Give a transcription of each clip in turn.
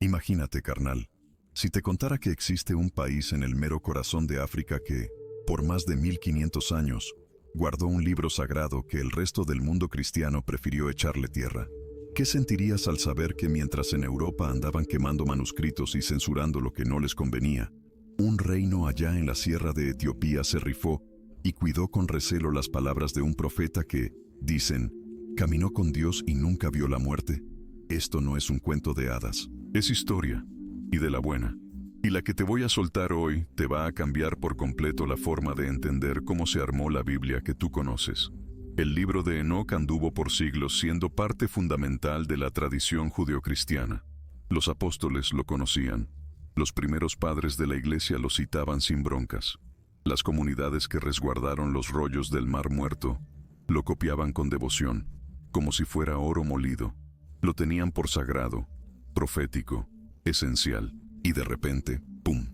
Imagínate, carnal, si te contara que existe un país en el mero corazón de África que, por más de 1500 años, guardó un libro sagrado que el resto del mundo cristiano prefirió echarle tierra. ¿Qué sentirías al saber que mientras en Europa andaban quemando manuscritos y censurando lo que no les convenía, un reino allá en la sierra de Etiopía se rifó y cuidó con recelo las palabras de un profeta que, dicen, caminó con Dios y nunca vio la muerte? Esto no es un cuento de hadas, es historia, y de la buena. Y la que te voy a soltar hoy te va a cambiar por completo la forma de entender cómo se armó la Biblia que tú conoces. El libro de Enoc anduvo por siglos siendo parte fundamental de la tradición judeocristiana. Los apóstoles lo conocían. Los primeros padres de la iglesia lo citaban sin broncas. Las comunidades que resguardaron los rollos del Mar Muerto lo copiaban con devoción, como si fuera oro molido. Lo tenían por sagrado, profético, esencial, y de repente, ¡pum!,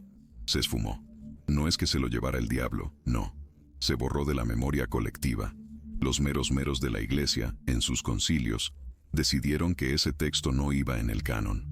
se esfumó. No es que se lo llevara el diablo, no. Se borró de la memoria colectiva. Los meros de la iglesia, en sus concilios, decidieron que ese texto no iba en el canon.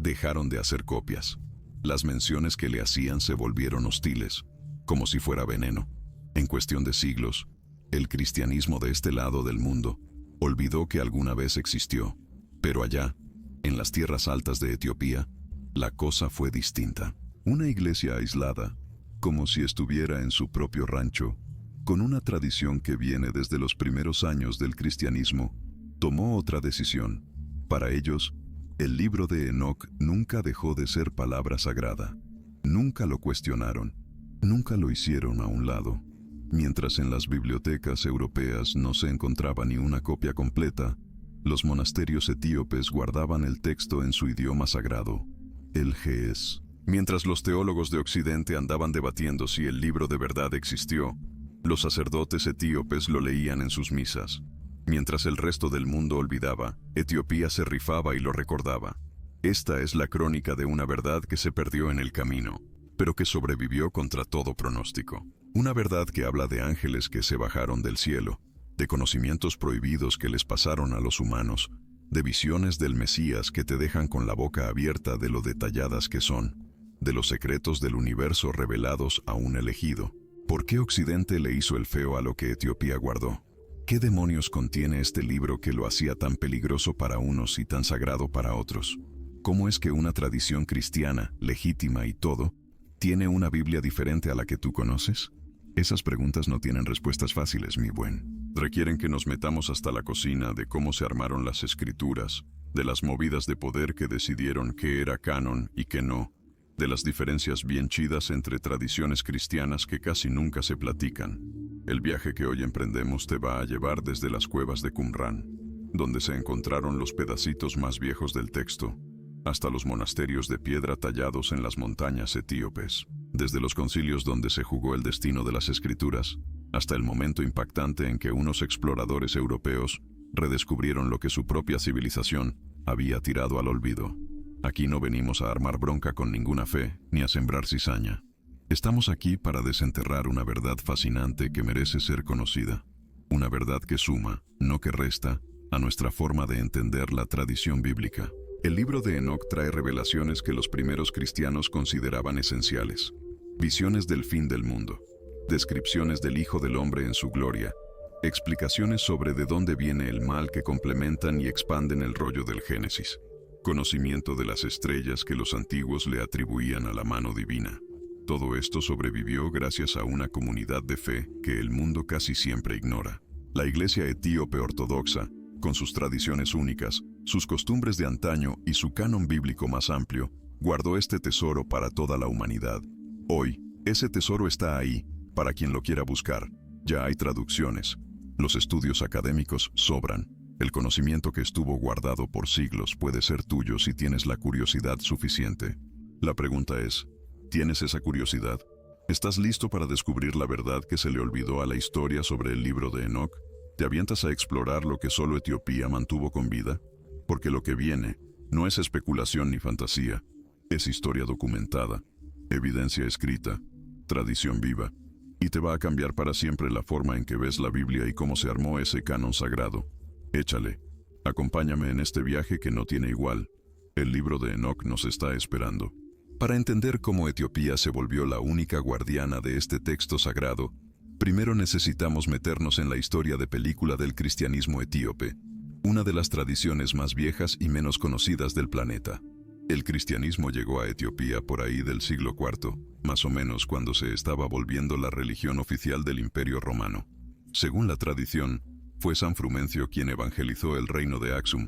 Dejaron de hacer copias. Las menciones que le hacían se volvieron hostiles, como si fuera veneno. En cuestión de siglos, el cristianismo de este lado del mundo olvidó que alguna vez existió, pero allá, en las tierras altas de Etiopía, la cosa fue distinta. Una iglesia aislada, como si estuviera en su propio rancho, con una tradición que viene desde los primeros años del cristianismo, tomó otra decisión. Para ellos, el libro de Enoc nunca dejó de ser palabra sagrada. Nunca lo cuestionaron, nunca lo hicieron a un lado. Mientras en las bibliotecas europeas no se encontraba ni una copia completa, los monasterios etíopes guardaban el texto en su idioma sagrado, el ge'ez. Mientras los teólogos de Occidente andaban debatiendo si el libro de verdad existió, los sacerdotes etíopes lo leían en sus misas. Mientras el resto del mundo olvidaba, Etiopía se rifaba y lo recordaba. Esta es la crónica de una verdad que se perdió en el camino, pero que sobrevivió contra todo pronóstico. Una verdad que habla de ángeles que se bajaron del cielo, de conocimientos prohibidos que les pasaron a los humanos, de visiones del Mesías que te dejan con la boca abierta de lo detalladas que son, de los secretos del universo revelados a un elegido. ¿Por qué Occidente le hizo el feo a lo que Etiopía guardó? ¿Qué demonios contiene este libro que lo hacía tan peligroso para unos y tan sagrado para otros? ¿Cómo es que una tradición cristiana, legítima y todo, tiene una Biblia diferente a la que tú conoces? Esas preguntas no tienen respuestas fáciles, mi buen. Requieren que nos metamos hasta la cocina de cómo se armaron las escrituras, de las movidas de poder que decidieron qué era canon y qué no, de las diferencias bien chidas entre tradiciones cristianas que casi nunca se platican. El viaje que hoy emprendemos te va a llevar desde las cuevas de Qumran, donde se encontraron los pedacitos más viejos del texto, hasta los monasterios de piedra tallados en las montañas etíopes. Desde los concilios donde se jugó el destino de las escrituras, hasta el momento impactante en que unos exploradores europeos redescubrieron lo que su propia civilización había tirado al olvido. Aquí no venimos a armar bronca con ninguna fe, ni a sembrar cizaña. Estamos aquí para desenterrar una verdad fascinante que merece ser conocida. Una verdad que suma, no que resta, a nuestra forma de entender la tradición bíblica. El libro de Enoc trae revelaciones que los primeros cristianos consideraban esenciales. Visiones del fin del mundo, descripciones del Hijo del Hombre en su gloria, explicaciones sobre de dónde viene el mal que complementan y expanden el rollo del Génesis, conocimiento de las estrellas que los antiguos le atribuían a la mano divina. Todo esto sobrevivió gracias a una comunidad de fe que el mundo casi siempre ignora. La Iglesia etíope ortodoxa, con sus tradiciones únicas, sus costumbres de antaño y su canon bíblico más amplio, guardó este tesoro para toda la humanidad. Hoy, ese tesoro está ahí, para quien lo quiera buscar. Ya hay traducciones. Los estudios académicos sobran. El conocimiento que estuvo guardado por siglos puede ser tuyo si tienes la curiosidad suficiente. La pregunta es, ¿tienes esa curiosidad? ¿Estás listo para descubrir la verdad que se le olvidó a la historia sobre el libro de Enoc? ¿Te avientas a explorar lo que solo Etiopía mantuvo con vida? Porque lo que viene no es especulación ni fantasía, es historia documentada, evidencia escrita, tradición viva, y te va a cambiar para siempre la forma en que ves la Biblia y cómo se armó ese canon sagrado. Échale, acompáñame en este viaje que no tiene igual. El libro de Enoc nos está esperando. Para entender cómo Etiopía se volvió la única guardiana de este texto sagrado, primero necesitamos meternos en la historia de película del cristianismo etíope, una de las tradiciones más viejas y menos conocidas del planeta. El cristianismo llegó a Etiopía por ahí del siglo IV, más o menos cuando se estaba volviendo la religión oficial del Imperio Romano. Según la tradición, fue San Frumencio quien evangelizó el reino de Axum,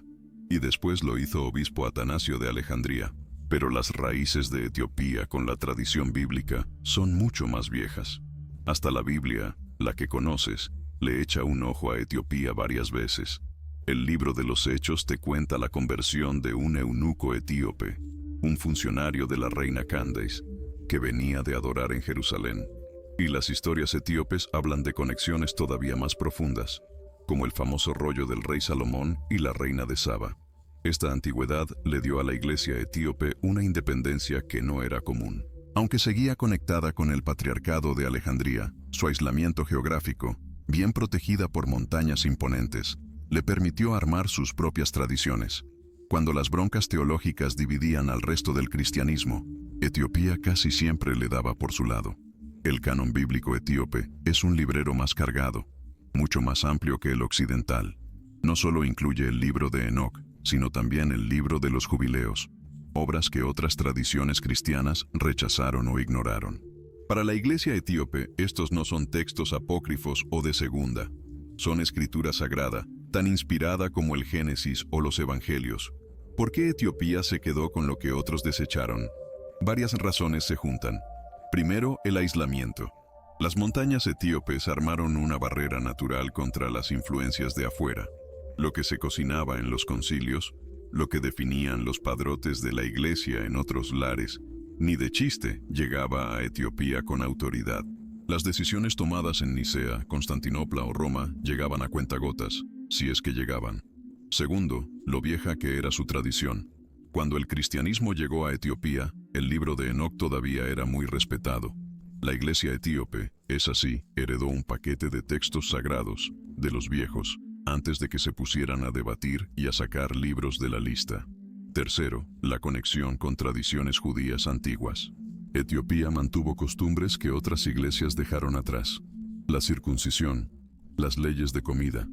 y después lo hizo obispo Atanasio de Alejandría. Pero las raíces de Etiopía con la tradición bíblica son mucho más viejas. Hasta la Biblia, la que conoces, le echa un ojo a Etiopía varias veces. El libro de los Hechos te cuenta la conversión de un eunuco etíope, un funcionario de la reina Candace, que venía de adorar en Jerusalén. Y las historias etíopes hablan de conexiones todavía más profundas, como el famoso rollo del rey Salomón y la reina de Saba. Esta antigüedad le dio a la iglesia etíope una independencia que no era común. Aunque seguía conectada con el patriarcado de Alejandría, su aislamiento geográfico, bien protegida por montañas imponentes, le permitió armar sus propias tradiciones. Cuando las broncas teológicas dividían al resto del cristianismo, Etiopía casi siempre le daba por su lado. El canon bíblico etíope es un librero más cargado, mucho más amplio que el occidental. No solo incluye el libro de Enoc, sino también el libro de los jubileos, obras que otras tradiciones cristianas rechazaron o ignoraron. Para la iglesia etíope, estos no son textos apócrifos o de segunda. Son escritura sagrada, tan inspirada como el Génesis o los Evangelios. ¿Por qué Etiopía se quedó con lo que otros desecharon? Varias razones se juntan. Primero, el aislamiento. Las montañas etíopes armaron una barrera natural contra las influencias de afuera. Lo que se cocinaba en los concilios, lo que definían los padrotes de la iglesia en otros lares, ni de chiste llegaba a Etiopía con autoridad. Las decisiones tomadas en Nicea, Constantinopla o Roma llegaban a cuentagotas, si es que llegaban. Segundo, lo vieja que era su tradición. Cuando el cristianismo llegó a Etiopía, el libro de Enoc todavía era muy respetado. La iglesia etíope, es así, heredó un paquete de textos sagrados, de los viejos, antes de que se pusieran a debatir y a sacar libros de la lista. Tercero, la conexión con tradiciones judías antiguas. Etiopía mantuvo costumbres que otras iglesias dejaron atrás. La circuncisión, las leyes de comida,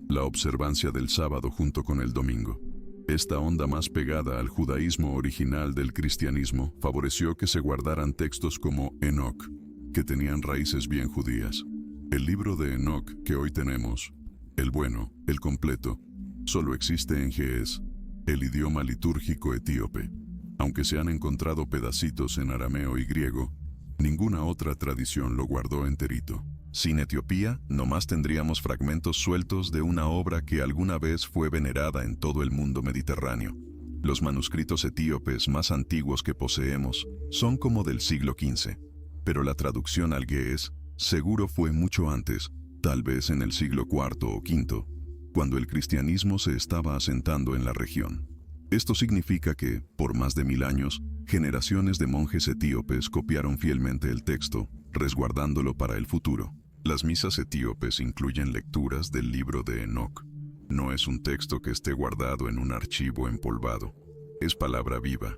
la observancia del sábado junto con el domingo. Esta onda más pegada al judaísmo original del cristianismo favoreció que se guardaran textos como Enoc, que tenían raíces bien judías. El libro de Enoc que hoy tenemos, el bueno, el completo, solo existe en Ge'ez, el idioma litúrgico etíope. Aunque se han encontrado pedacitos en arameo y griego, ninguna otra tradición lo guardó enterito. Sin Etiopía, nomás tendríamos fragmentos sueltos de una obra que alguna vez fue venerada en todo el mundo mediterráneo. Los manuscritos etíopes más antiguos que poseemos son como del siglo XV, pero la traducción al Ge'ez seguro fue mucho antes, tal vez en el siglo IV o V, cuando el cristianismo se estaba asentando en la región. Esto significa que, por más de 1000 años, generaciones de monjes etíopes copiaron fielmente el texto, resguardándolo para el futuro. Las misas etíopes incluyen lecturas del libro de Enoc. No es un texto que esté guardado en un archivo empolvado. Es palabra viva,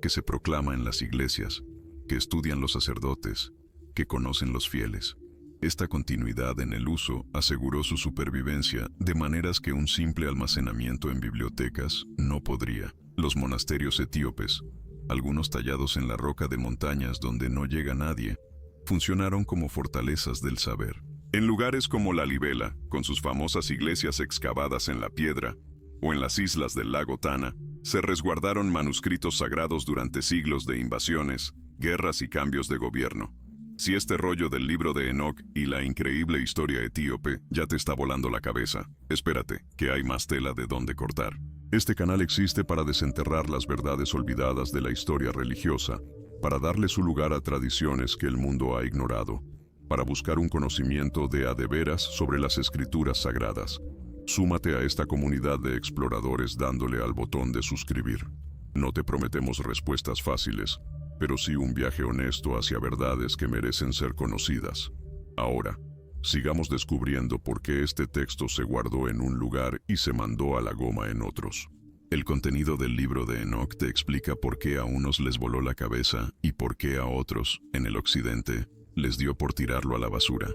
que se proclama en las iglesias, que estudian los sacerdotes, que conocen los fieles. Esta continuidad en el uso aseguró su supervivencia de maneras que un simple almacenamiento en bibliotecas no podría. Los monasterios etíopes, algunos tallados en la roca de montañas donde no llega nadie, funcionaron como fortalezas del saber. En lugares como la Libela, con sus famosas iglesias excavadas en la piedra, o en las islas del lago Tana, se resguardaron manuscritos sagrados durante siglos de invasiones, guerras y cambios de gobierno. Si este rollo del libro de Enoc y la increíble historia etíope ya te está volando la cabeza, espérate, que hay más tela de donde cortar. Este canal existe para desenterrar las verdades olvidadas de la historia religiosa, para darle su lugar a tradiciones que el mundo ha ignorado, para buscar un conocimiento de a de veras sobre las escrituras sagradas. Súmate a esta comunidad de exploradores dándole al botón de suscribir. No te prometemos respuestas fáciles, pero sí un viaje honesto hacia verdades que merecen ser conocidas. Ahora, sigamos descubriendo por qué este texto se guardó en un lugar y se mandó a la goma en otros. El contenido del libro de Enoc te explica por qué a unos les voló la cabeza y por qué a otros, en el occidente, les dio por tirarlo a la basura.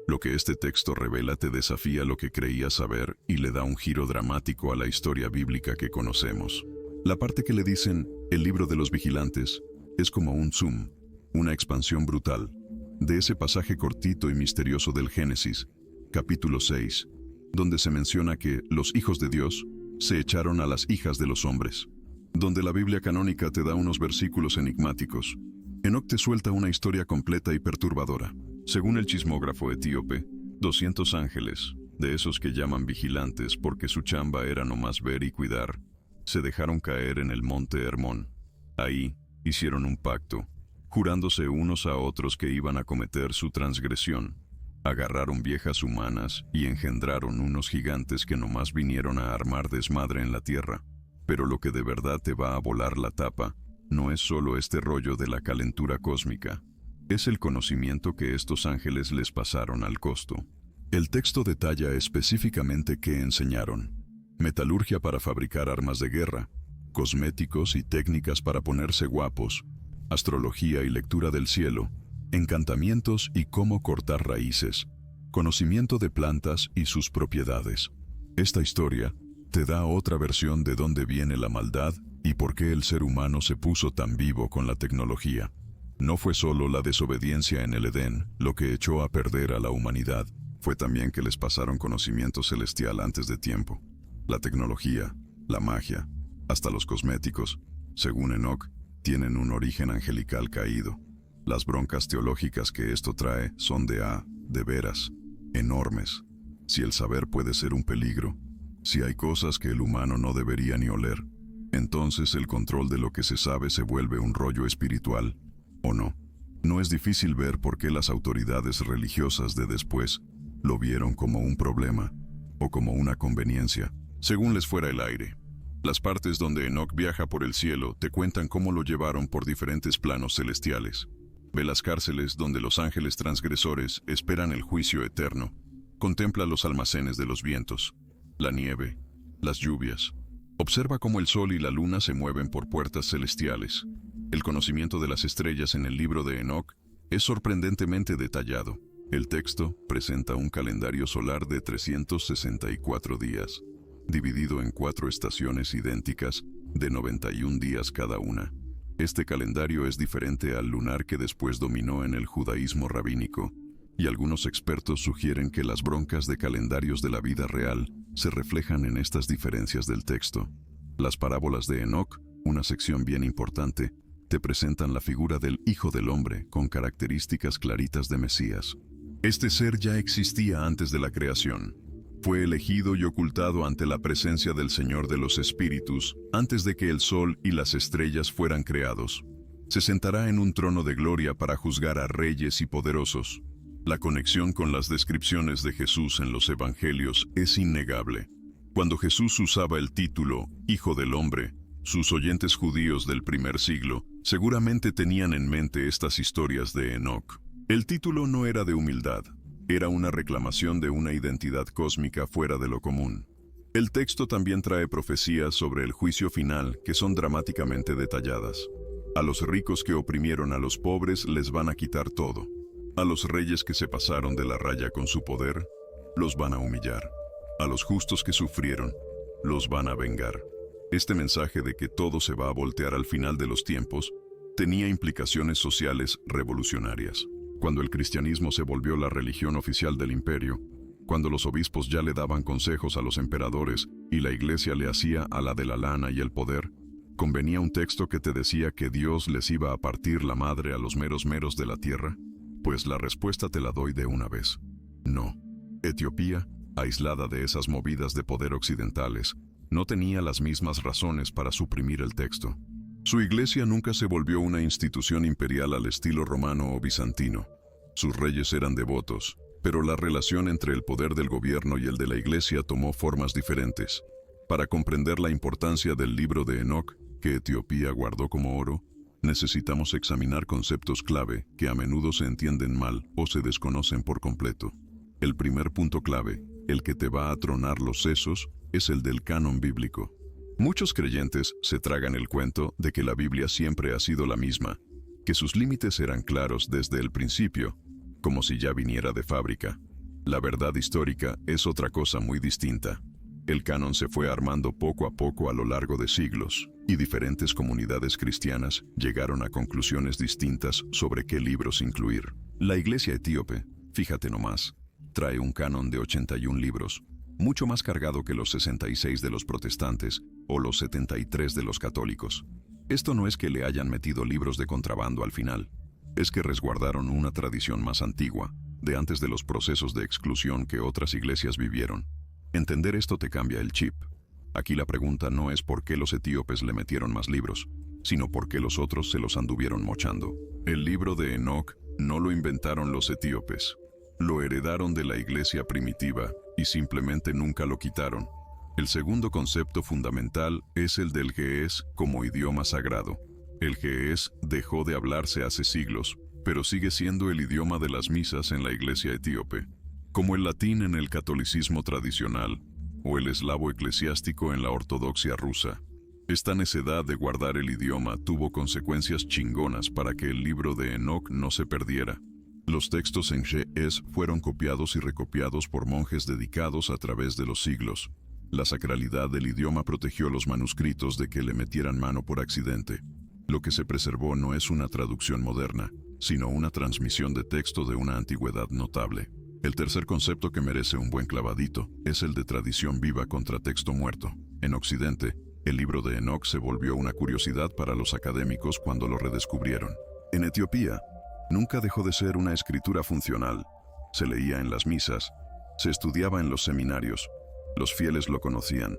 Lo que este texto revela te desafía lo que creías saber y le da un giro dramático a la historia bíblica que conocemos. La parte que le dicen el libro de los vigilantes es como un zoom, una expansión brutal, de ese pasaje cortito y misterioso del Génesis, capítulo 6, donde se menciona que los hijos de Dios se echaron a las hijas de los hombres, donde la Biblia canónica te da unos versículos enigmáticos. Enoc te suelta una historia completa y perturbadora. Según el chismógrafo etíope, 200 ángeles, de esos que llaman vigilantes porque su chamba era nomás ver y cuidar, se dejaron caer en el monte Hermón. Ahí hicieron un pacto, jurándose unos a otros que iban a cometer su transgresión. Agarraron viejas humanas y engendraron unos gigantes que nomás vinieron a armar desmadre en la tierra. Pero lo que de verdad te va a volar la tapa no es solo este rollo de la calentura cósmica. Es el conocimiento que estos ángeles les pasaron al costo. El texto detalla específicamente qué enseñaron: metalurgia para fabricar armas de guerra, cosméticos y técnicas para ponerse guapos, astrología y lectura del cielo, encantamientos y cómo cortar raíces, conocimiento de plantas y sus propiedades. Esta historia te da otra versión de dónde viene la maldad y por qué el ser humano se puso tan vivo con la tecnología. No fue solo la desobediencia en el Edén lo que echó a perder a la humanidad, fue también que les pasaron conocimiento celestial antes de tiempo. La tecnología, la magia, hasta los cosméticos, según Enoc, tienen un origen angelical caído. Las broncas teológicas que esto trae son de veras, enormes. Si el saber puede ser un peligro, si hay cosas que el humano no debería ni oler, entonces el control de lo que se sabe se vuelve un rollo espiritual, ¿o no? No es difícil ver por qué las autoridades religiosas de después lo vieron como un problema, o como una conveniencia, según les fuera el aire. Las partes donde Enoc viaja por el cielo te cuentan cómo lo llevaron por diferentes planos celestiales. Ve las cárceles donde los ángeles transgresores esperan el juicio eterno. Contempla los almacenes de los vientos, la nieve, las lluvias. Observa cómo el sol y la luna se mueven por puertas celestiales. El conocimiento de las estrellas en el libro de Enoc es sorprendentemente detallado. El texto presenta un calendario solar de 364 días, dividido en 4 estaciones idénticas de 91 días cada una. Este calendario es diferente al lunar que después dominó en el judaísmo rabínico, y algunos expertos sugieren que las broncas de calendarios de la vida real se reflejan en estas diferencias del texto. Las parábolas de Enoc, una sección bien importante, te presentan la figura del Hijo del Hombre con características claritas de Mesías. Este ser ya existía antes de la creación. Fue elegido y ocultado ante la presencia del Señor de los Espíritus antes de que el sol y las estrellas fueran creados. Se sentará en un trono de gloria para juzgar a reyes y poderosos. La conexión con las descripciones de Jesús en los Evangelios es innegable. Cuando Jesús usaba el título Hijo del Hombre, sus oyentes judíos del primer siglo seguramente tenían en mente estas historias de Enoc. El título no era de humildad. Era una reclamación de una identidad cósmica fuera de lo común. El texto también trae profecías sobre el juicio final que son dramáticamente detalladas. A los ricos que oprimieron a los pobres les van a quitar todo. A los reyes que se pasaron de la raya con su poder, los van a humillar. A los justos que sufrieron, los van a vengar. Este mensaje de que todo se va a voltear al final de los tiempos tenía implicaciones sociales revolucionarias. Cuando el cristianismo se volvió la religión oficial del imperio, cuando los obispos ya le daban consejos a los emperadores y la iglesia le hacía a la de la lana y el poder, ¿convenía un texto que te decía que Dios les iba a partir la madre a los meros de la tierra? Pues la respuesta te la doy de una vez. No. Etiopía, aislada de esas movidas de poder occidentales, no tenía las mismas razones para suprimir el texto. Su iglesia nunca se volvió una institución imperial al estilo romano o bizantino. Sus reyes eran devotos, pero la relación entre el poder del gobierno y el de la iglesia tomó formas diferentes. Para comprender la importancia del libro de Enoc, que Etiopía guardó como oro, necesitamos examinar conceptos clave que a menudo se entienden mal o se desconocen por completo. El primer punto clave, el que te va a tronar los sesos, es el del canon bíblico. Muchos creyentes se tragan el cuento de que la Biblia siempre ha sido la misma, que sus límites eran claros desde el principio, como si ya viniera de fábrica. La verdad histórica es otra cosa muy distinta. El canon se fue armando poco a poco a lo largo de siglos, y diferentes comunidades cristianas llegaron a conclusiones distintas sobre qué libros incluir. La Iglesia etíope, fíjate nomás, trae un canon de 81 libros, mucho más cargado que los 66 de los protestantes o los 73 de los católicos. Esto no es que le hayan metido libros de contrabando al final, es que resguardaron una tradición más antigua, de antes de los procesos de exclusión que otras iglesias vivieron. Entender esto te cambia el chip. Aquí la pregunta no es por qué los etíopes le metieron más libros, sino por qué los otros se los anduvieron mochando. El libro de Enoc no lo inventaron los etíopes. Lo heredaron de la iglesia primitiva y simplemente nunca lo quitaron. El segundo concepto fundamental es el del ge'ez como idioma sagrado. El ge'ez dejó de hablarse hace siglos, pero sigue siendo el idioma de las misas en la iglesia etíope, como el latín en el catolicismo tradicional o el eslavo eclesiástico en la ortodoxia rusa. Esta necedad de guardar el idioma tuvo consecuencias chingonas para que el libro de Enoc no se perdiera. Los textos en ge'ez fueron copiados y recopiados por monjes dedicados a través de los siglos. La sacralidad del idioma protegió los manuscritos de que le metieran mano por accidente. Lo que se preservó no es una traducción moderna, sino una transmisión de texto de una antigüedad notable. El tercer concepto que merece un buen clavadito es el de tradición viva contra texto muerto. En Occidente, el libro de Enoc se volvió una curiosidad para los académicos cuando lo redescubrieron. En Etiopía, nunca dejó de ser una escritura funcional. Se leía en las misas, se estudiaba en los seminarios. Los fieles lo conocían.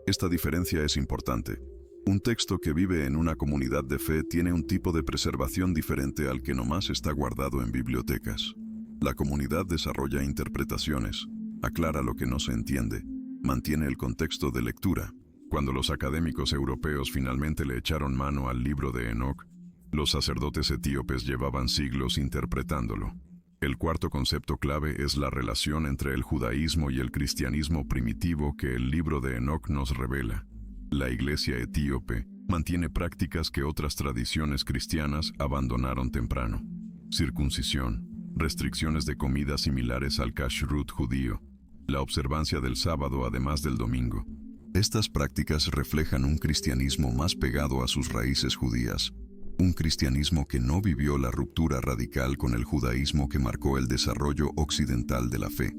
Esta diferencia es importante. Un texto que vive en una comunidad de fe tiene un tipo de preservación diferente al que nomás está guardado en bibliotecas. La comunidad desarrolla interpretaciones, aclara lo que no se entiende, mantiene el contexto de lectura. Cuando los académicos europeos finalmente le echaron mano al libro de Enoc, los sacerdotes etíopes llevaban siglos interpretándolo. El cuarto concepto clave es la relación entre el judaísmo y el cristianismo primitivo que el libro de Enoc nos revela. La iglesia etíope mantiene prácticas que otras tradiciones cristianas abandonaron temprano. Circuncisión, restricciones de comida similares al kashrut judío, la observancia del sábado además del domingo. Estas prácticas reflejan un cristianismo más pegado a sus raíces judías, un cristianismo que no vivió la ruptura radical con el judaísmo que marcó el desarrollo occidental de la fe.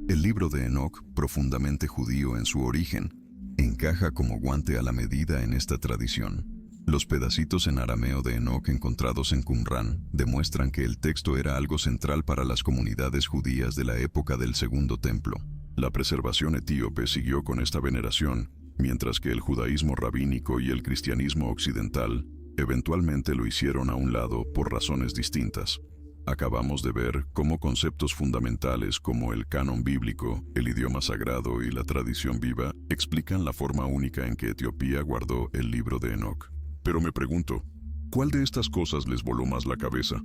El libro de Enoc, profundamente judío en su origen, encaja como guante a la medida en esta tradición. Los pedacitos en arameo de Enoc encontrados en Qumran demuestran que el texto era algo central para las comunidades judías de la época del Segundo Templo. La preservación etíope siguió con esta veneración, mientras que el judaísmo rabínico y el cristianismo occidental eventualmente lo hicieron a un lado por razones distintas. Acabamos de ver cómo conceptos fundamentales como el canon bíblico, el idioma sagrado y la tradición viva explican la forma única en que Etiopía guardó el libro de Enoc. Pero me pregunto, ¿cuál de estas cosas les voló más la cabeza?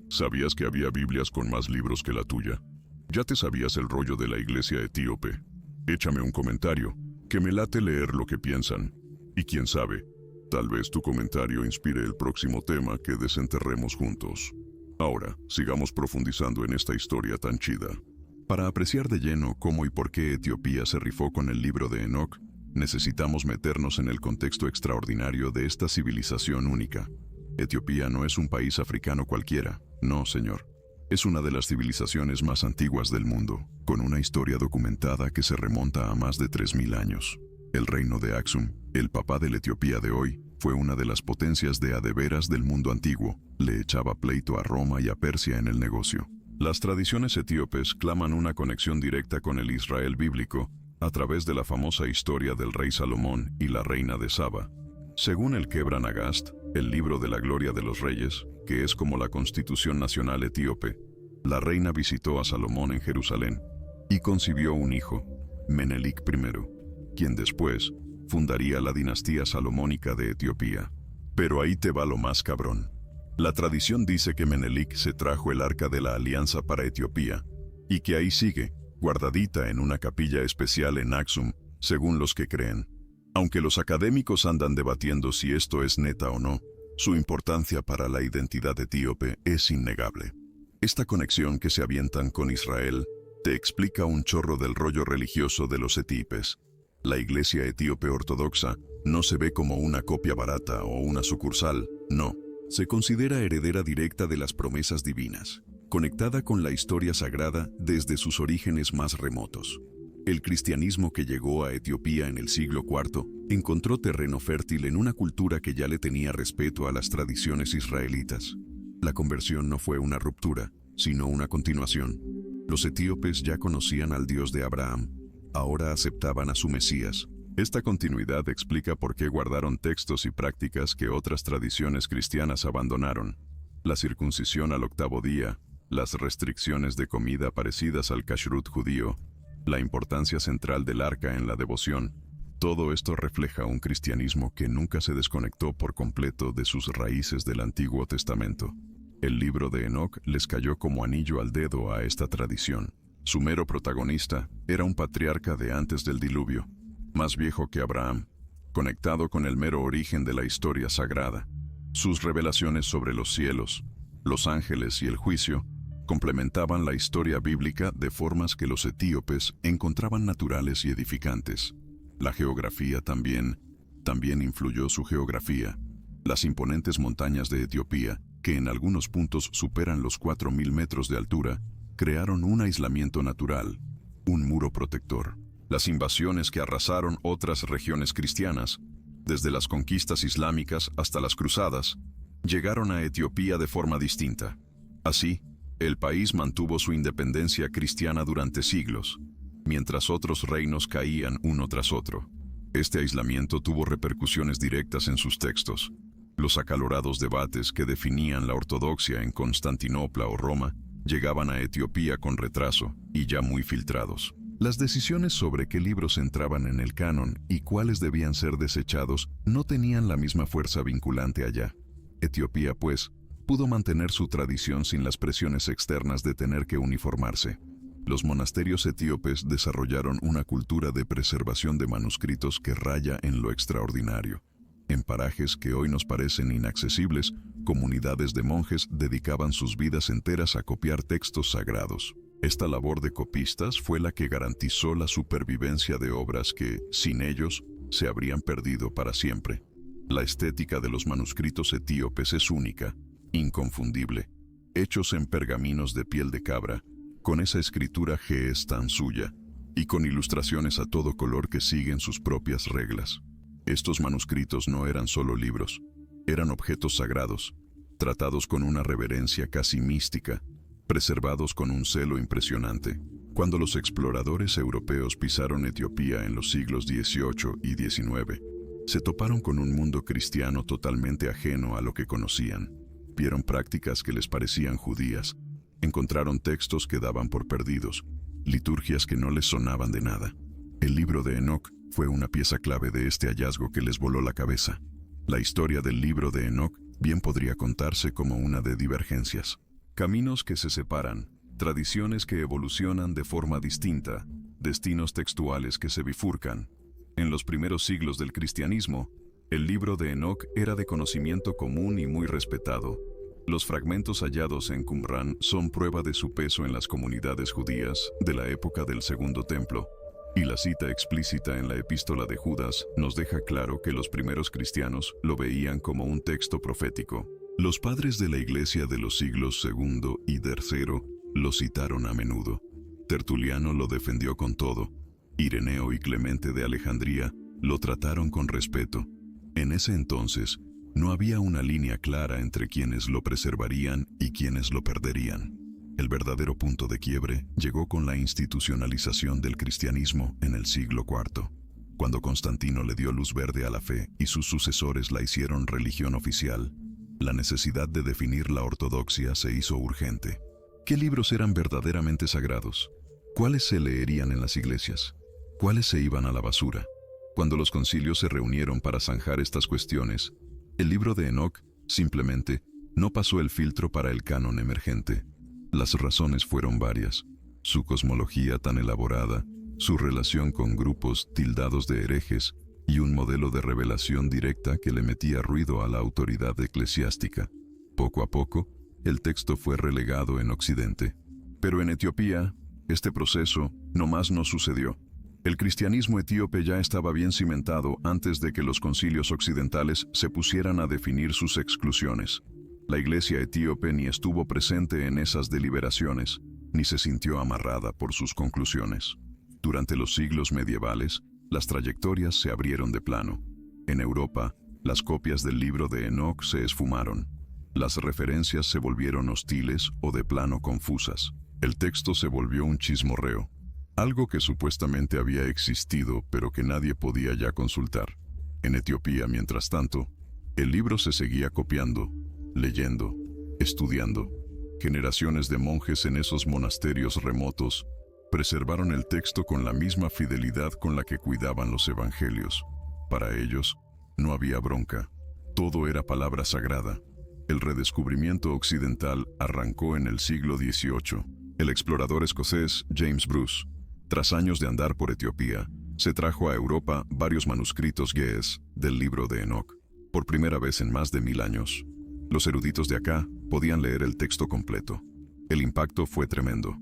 ¿Sabías que había Biblias con más libros que la tuya? ¿Ya te sabías el rollo de la iglesia etíope? Échame un comentario, que me late leer lo que piensan. Y quién sabe, tal vez tu comentario inspire el próximo tema que desenterremos juntos. Ahora, sigamos profundizando en esta historia tan chida. Para apreciar de lleno cómo y por qué Etiopía se rifó con el libro de Enoc, necesitamos meternos en el contexto extraordinario de esta civilización única. Etiopía no es un país africano cualquiera, no, señor. Es una de las civilizaciones más antiguas del mundo, con una historia documentada que se remonta a más de 3000 años. El reino de Aksum, el papá de la Etiopía de hoy, fue una de las potencias de a de veras del mundo antiguo. Le echaba pleito a Roma y a Persia en el negocio. Las tradiciones etíopes claman una conexión directa con el Israel bíblico a través de la famosa historia del rey Salomón y la reina de Saba. Según el Kebra Nagast, el libro de la gloria de los reyes, que es como la constitución nacional etíope, la reina visitó a Salomón en Jerusalén y concibió un hijo, Menelik I, quien después fundaría la dinastía salomónica de Etiopía. Pero ahí te va lo más cabrón. La tradición dice que Menelik se trajo el arca de la alianza para Etiopía y que ahí sigue, guardadita en una capilla especial en Aksum, según los que creen. Aunque los académicos andan debatiendo si esto es neta o no, su importancia para la identidad etíope es innegable. Esta conexión que se avientan con Israel te explica un chorro del rollo religioso de los etíopes. La iglesia etíope ortodoxa no se ve como una copia barata o una sucursal, no. Se considera heredera directa de las promesas divinas, conectada con la historia sagrada desde sus orígenes más remotos. El cristianismo que llegó a Etiopía en el siglo IV encontró terreno fértil en una cultura que ya le tenía respeto a las tradiciones israelitas. La conversión no fue una ruptura, sino una continuación. Los etíopes ya conocían al Dios de Abraham, ahora aceptaban a su Mesías. Esta continuidad explica por qué guardaron textos y prácticas que otras tradiciones cristianas abandonaron. La circuncisión al 8º día, las restricciones de comida parecidas al kashrut judío, la importancia central del arca en la devoción. Todo esto refleja un cristianismo que nunca se desconectó por completo de sus raíces del Antiguo Testamento. El libro de Enoc les cayó como anillo al dedo a esta tradición. Su mero protagonista era un patriarca de antes del diluvio, más viejo que Abraham, conectado con el mero origen de la historia sagrada. Sus revelaciones sobre los cielos, los ángeles y el juicio complementaban la historia bíblica de formas que los etíopes encontraban naturales y edificantes. La geografía también influyó su geografía. Las imponentes montañas de Etiopía, que en algunos puntos superan los 4.000 metros de altura, crearon un aislamiento natural, un muro protector. Las invasiones que arrasaron otras regiones cristianas, desde las conquistas islámicas hasta las cruzadas, llegaron a Etiopía de forma distinta. Así, el país mantuvo su independencia cristiana durante siglos, mientras otros reinos caían uno tras otro. Este aislamiento tuvo repercusiones directas en sus textos. Los acalorados debates que definían la ortodoxia en Constantinopla o Roma llegaban a Etiopía con retraso y ya muy filtrados. Las decisiones sobre qué libros entraban en el canon y cuáles debían ser desechados no tenían la misma fuerza vinculante allá. Etiopía, pues, pudo mantener su tradición sin las presiones externas de tener que uniformarse. Los monasterios etíopes desarrollaron una cultura de preservación de manuscritos que raya en lo extraordinario. En parajes que hoy nos parecen inaccesibles, comunidades de monjes dedicaban sus vidas enteras a copiar textos sagrados. Esta labor de copistas fue la que garantizó la supervivencia de obras que, sin ellos, se habrían perdido para siempre. La estética de los manuscritos etíopes es única, inconfundible, hechos en pergaminos de piel de cabra, con esa escritura que es tan suya, y con ilustraciones a todo color que siguen sus propias reglas. Estos manuscritos no eran solo libros, eran objetos sagrados, tratados con una reverencia casi mística, preservados con un celo impresionante. Cuando los exploradores europeos pisaron Etiopía en los siglos XVIII y XIX, se toparon con un mundo cristiano totalmente ajeno a lo que conocían. Vieron prácticas que les parecían judías, encontraron textos que daban por perdidos, liturgias que no les sonaban de nada. El libro de Enoc fue una pieza clave de este hallazgo que les voló la cabeza. La historia del libro de Enoc bien podría contarse como una de divergencias. Caminos que se separan, tradiciones que evolucionan de forma distinta, destinos textuales que se bifurcan. En los primeros siglos del cristianismo, el libro de Enoc era de conocimiento común y muy respetado. Los fragmentos hallados en Qumrán son prueba de su peso en las comunidades judías de la época del Segundo Templo, y la cita explícita en la Epístola de Judas nos deja claro que los primeros cristianos lo veían como un texto profético. Los padres de la Iglesia de los siglos II y III lo citaron a menudo. Tertuliano lo defendió con todo. Ireneo y Clemente de Alejandría lo trataron con respeto. En ese entonces, no había una línea clara entre quienes lo preservarían y quienes lo perderían. El verdadero punto de quiebre llegó con la institucionalización del cristianismo en el siglo IV, cuando Constantino le dio luz verde a la fe y sus sucesores la hicieron religión oficial. La necesidad de definir la ortodoxia se hizo urgente. ¿Qué libros eran verdaderamente sagrados? ¿Cuáles se leerían en las iglesias? ¿Cuáles se iban a la basura? Cuando los concilios se reunieron para zanjar estas cuestiones, el libro de Enoc simplemente no pasó el filtro para el canon emergente. Las razones fueron varias: su cosmología tan elaborada, su relación con grupos tildados de herejes y un modelo de revelación directa que le metía ruido a la autoridad eclesiástica. Poco a poco, el texto fue relegado en Occidente. Pero en Etiopía, este proceso nomás no sucedió. El cristianismo etíope ya estaba bien cimentado antes de que los concilios occidentales se pusieran a definir sus exclusiones. La iglesia etíope ni estuvo presente en esas deliberaciones, ni se sintió amarrada por sus conclusiones. Durante los siglos medievales, las trayectorias se abrieron de plano. En Europa, las copias del libro de Enoc se esfumaron. Las referencias se volvieron hostiles o de plano confusas. El texto se volvió un chismorreo, algo que supuestamente había existido pero que nadie podía ya consultar. En Etiopía, mientras tanto, el libro se seguía copiando, leyendo, estudiando. Generaciones de monjes en esos monasterios remotos preservaron el texto con la misma fidelidad con la que cuidaban los evangelios. Para ellos, no había bronca. Todo era palabra sagrada. El redescubrimiento occidental arrancó en el siglo XVIII. El explorador escocés James Bruce, tras años de andar por Etiopía, se trajo a Europa varios manuscritos ge'ez del libro de Enoc. Por primera vez en más de 1000 años, los eruditos de acá podían leer el texto completo. El impacto fue tremendo.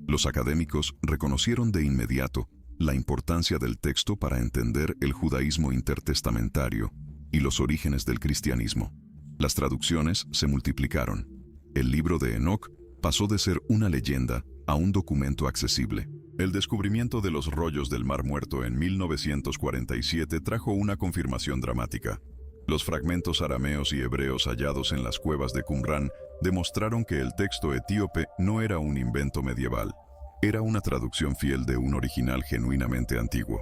Los académicos reconocieron de inmediato la importancia del texto para entender el judaísmo intertestamentario y los orígenes del cristianismo. Las traducciones se multiplicaron. El libro de Enoc pasó de ser una leyenda a un documento accesible. El descubrimiento de los rollos del Mar Muerto en 1947 trajo una confirmación dramática. Los fragmentos arameos y hebreos hallados en las cuevas de Qumrán demostraron que el texto etíope no era un invento medieval. Era una traducción fiel de un original genuinamente antiguo.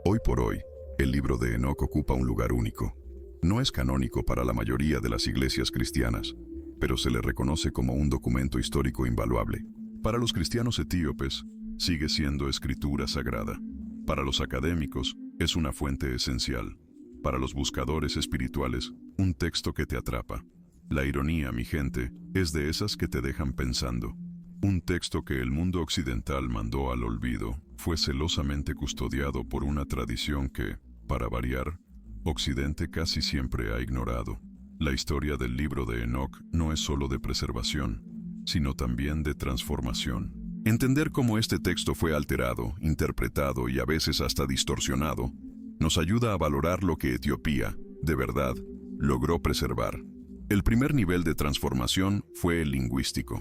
Hoy por hoy, el libro de Enoc ocupa un lugar único. No es canónico para la mayoría de las iglesias cristianas, pero se le reconoce como un documento histórico invaluable. Para los cristianos etíopes, sigue siendo escritura sagrada. Para los académicos, es una fuente esencial. Para los buscadores espirituales, un texto que te atrapa. La ironía, mi gente, es de esas que te dejan pensando. Un texto que el mundo occidental mandó al olvido fue celosamente custodiado por una tradición que, para variar, Occidente casi siempre ha ignorado. La historia del libro de Enoc no es solo de preservación, sino también de transformación. Entender cómo este texto fue alterado, interpretado y a veces hasta distorsionado, nos ayuda a valorar lo que Etiopía, de verdad, logró preservar. El primer nivel de transformación fue el lingüístico.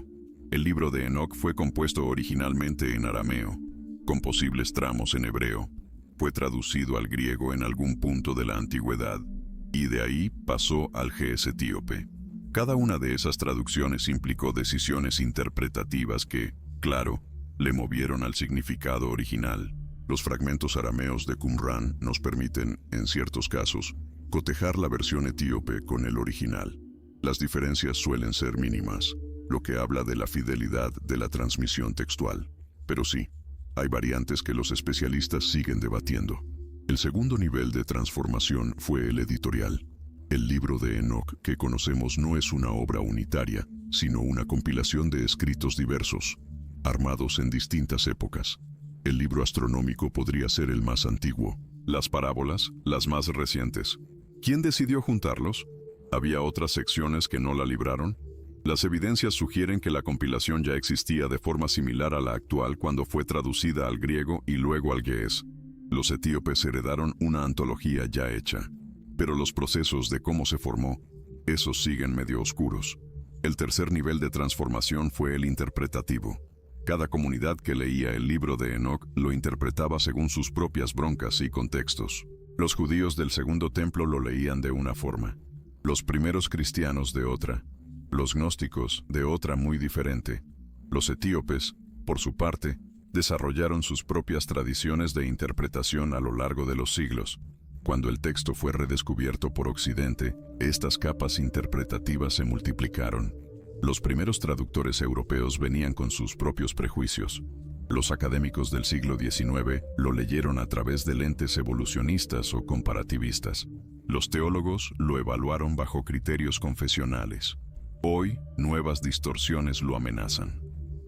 El libro de Enoc fue compuesto originalmente en arameo, con posibles tramos en hebreo. Fue traducido al griego en algún punto de la antigüedad, y de ahí pasó al ge'ez etíope. Cada una de esas traducciones implicó decisiones interpretativas que, claro, le movieron al significado original. Los fragmentos arameos de Qumrán nos permiten, en ciertos casos, cotejar la versión etíope con el original. Las diferencias suelen ser mínimas, lo que habla de la fidelidad de la transmisión textual. Pero sí, hay variantes que los especialistas siguen debatiendo. El segundo nivel de transformación fue el editorial. El libro de Enoc que conocemos no es una obra unitaria, sino una compilación de escritos diversos, armados en distintas épocas. El libro astronómico podría ser el más antiguo, las parábolas, las más recientes. ¿Quién decidió juntarlos? ¿Había otras secciones que no la libraron? Las evidencias sugieren que la compilación ya existía de forma similar a la actual cuando fue traducida al griego y luego al ge'ez. Los etíopes heredaron una antología ya hecha, pero los procesos de cómo se formó, esos siguen medio oscuros. El tercer nivel de transformación fue el interpretativo. Cada comunidad que leía el libro de Enoc lo interpretaba según sus propias broncas y contextos. Los judíos del Segundo Templo lo leían de una forma, los primeros cristianos de otra, los gnósticos de otra muy diferente. Los etíopes, por su parte, desarrollaron sus propias tradiciones de interpretación a lo largo de los siglos. Cuando el texto fue redescubierto por Occidente, estas capas interpretativas se multiplicaron. Los primeros traductores europeos venían con sus propios prejuicios. Los académicos del siglo XIX lo leyeron a través de lentes evolucionistas o comparativistas. Los teólogos lo evaluaron bajo criterios confesionales. Hoy, nuevas distorsiones lo amenazan.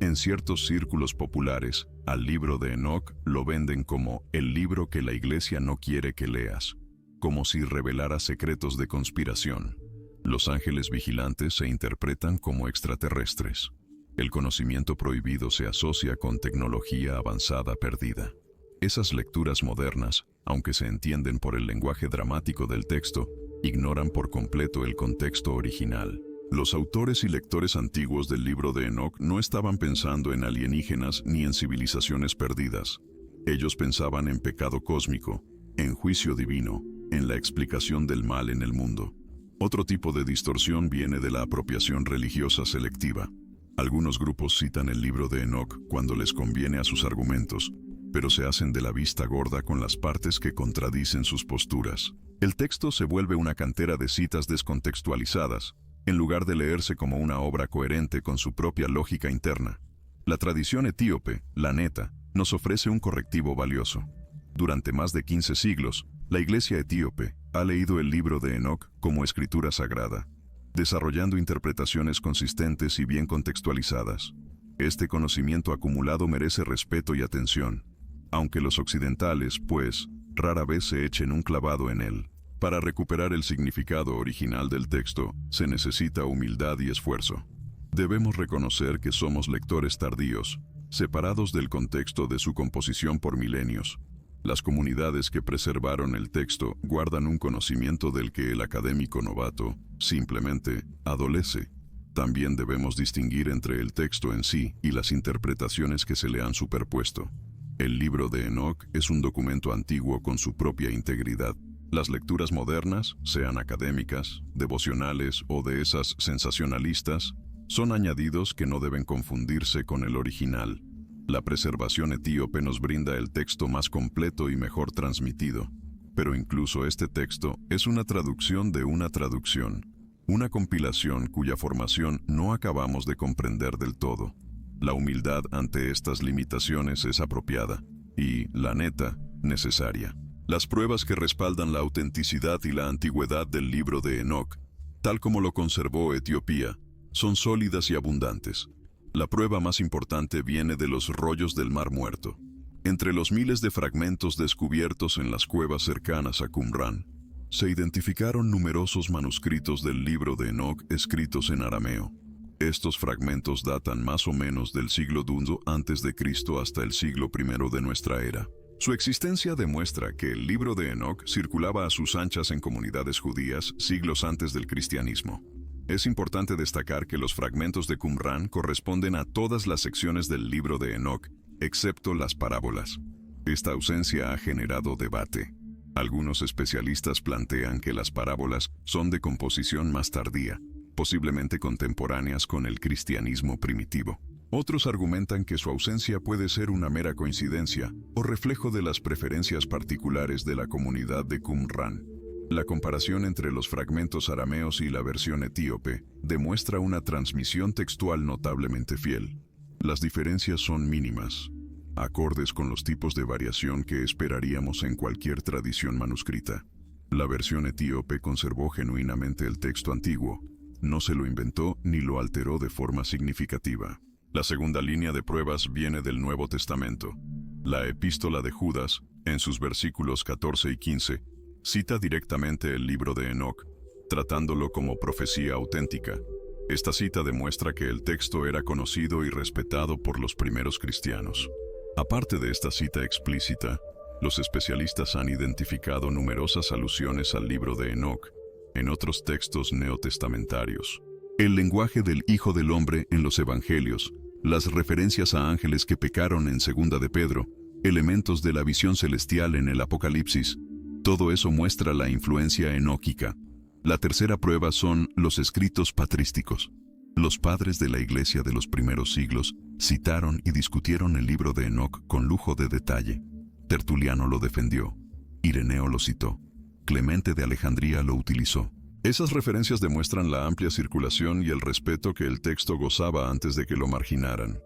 En ciertos círculos populares, al libro de Enoc lo venden como el libro que la Iglesia no quiere que leas. como si revelara secretos de conspiración. Los ángeles vigilantes se interpretan como extraterrestres. El conocimiento prohibido se asocia con tecnología avanzada perdida. Esas lecturas modernas, aunque se entienden por el lenguaje dramático del texto, ignoran por completo el contexto original. Los autores y lectores antiguos del libro de Enoc no estaban pensando en alienígenas ni en civilizaciones perdidas. Ellos pensaban en pecado cósmico, en juicio divino, en la explicación del mal en el mundo. Otro tipo de distorsión viene de la apropiación religiosa selectiva. Algunos grupos citan el libro de Enoc cuando les conviene a sus argumentos, pero se hacen de la vista gorda con las partes que contradicen sus posturas. El texto se vuelve una cantera de citas descontextualizadas, en lugar de leerse como una obra coherente con su propia lógica interna. La tradición etíope, la Neta, nos ofrece un correctivo valioso. Durante más de 15 siglos, la Iglesia etíope ha leído el libro de Enoc como escritura sagrada, desarrollando interpretaciones consistentes y bien contextualizadas. Este conocimiento acumulado merece respeto y atención, aunque los occidentales, pues, rara vez se echen un clavado en él. Para recuperar el significado original del texto, se necesita humildad y esfuerzo. Debemos reconocer que somos lectores tardíos, separados del contexto de su composición por milenios. Las comunidades que preservaron el texto guardan un conocimiento del que el académico novato simplemente adolece. También debemos distinguir entre el texto en sí y las interpretaciones que se le han superpuesto. El libro de Enoc es un documento antiguo con su propia integridad. Las lecturas modernas, sean académicas, devocionales o de esas sensacionalistas, son añadidos que no deben confundirse con el original. La preservación etíope nos brinda el texto más completo y mejor transmitido. Pero incluso este texto es una traducción de una traducción, una compilación cuya formación no acabamos de comprender del todo. La humildad ante estas limitaciones es apropiada y, la neta, necesaria. Las pruebas que respaldan la autenticidad y la antigüedad del libro de Enoc, tal como lo conservó Etiopía, son sólidas y abundantes. La prueba más importante viene de los rollos del Mar Muerto. Entre los miles de fragmentos descubiertos en las cuevas cercanas a Qumran, se identificaron numerosos manuscritos del libro de Enoc escritos en arameo. Estos fragmentos datan más o menos del siglo II a.C. hasta el siglo I de nuestra era. Su existencia demuestra que el libro de Enoc circulaba a sus anchas en comunidades judías siglos antes del cristianismo. Es importante destacar que los fragmentos de Qumran corresponden a todas las secciones del libro de Enoc, excepto las parábolas. Esta ausencia ha generado debate. Algunos especialistas plantean que las parábolas son de composición más tardía, posiblemente contemporáneas con el cristianismo primitivo. Otros argumentan que su ausencia puede ser una mera coincidencia o reflejo de las preferencias particulares de la comunidad de Qumran. La comparación entre los fragmentos arameos y la versión etíope demuestra una transmisión textual notablemente fiel. Las diferencias son mínimas, acordes con los tipos de variación que esperaríamos en cualquier tradición manuscrita. La versión etíope conservó genuinamente el texto antiguo, no se lo inventó ni lo alteró de forma significativa. La segunda línea de pruebas viene del Nuevo Testamento. La epístola de Judas, en sus versículos 14 y 15, cita directamente el libro de Enoc, tratándolo como profecía auténtica. Esta cita demuestra que el texto era conocido y respetado por los primeros cristianos. Aparte de esta cita explícita, los especialistas han identificado numerosas alusiones al libro de Enoc en otros textos neotestamentarios. El lenguaje del Hijo del Hombre en los Evangelios, las referencias a ángeles que pecaron en 2 de Pedro, elementos de la visión celestial en el Apocalipsis, todo eso muestra la influencia enóquica. La tercera prueba son los escritos patrísticos. Los padres de la Iglesia de los primeros siglos citaron y discutieron el libro de Enoc con lujo de detalle. Tertuliano lo defendió, Ireneo lo citó, Clemente de Alejandría lo utilizó. Esas referencias demuestran la amplia circulación y el respeto que el texto gozaba antes de que lo marginaran.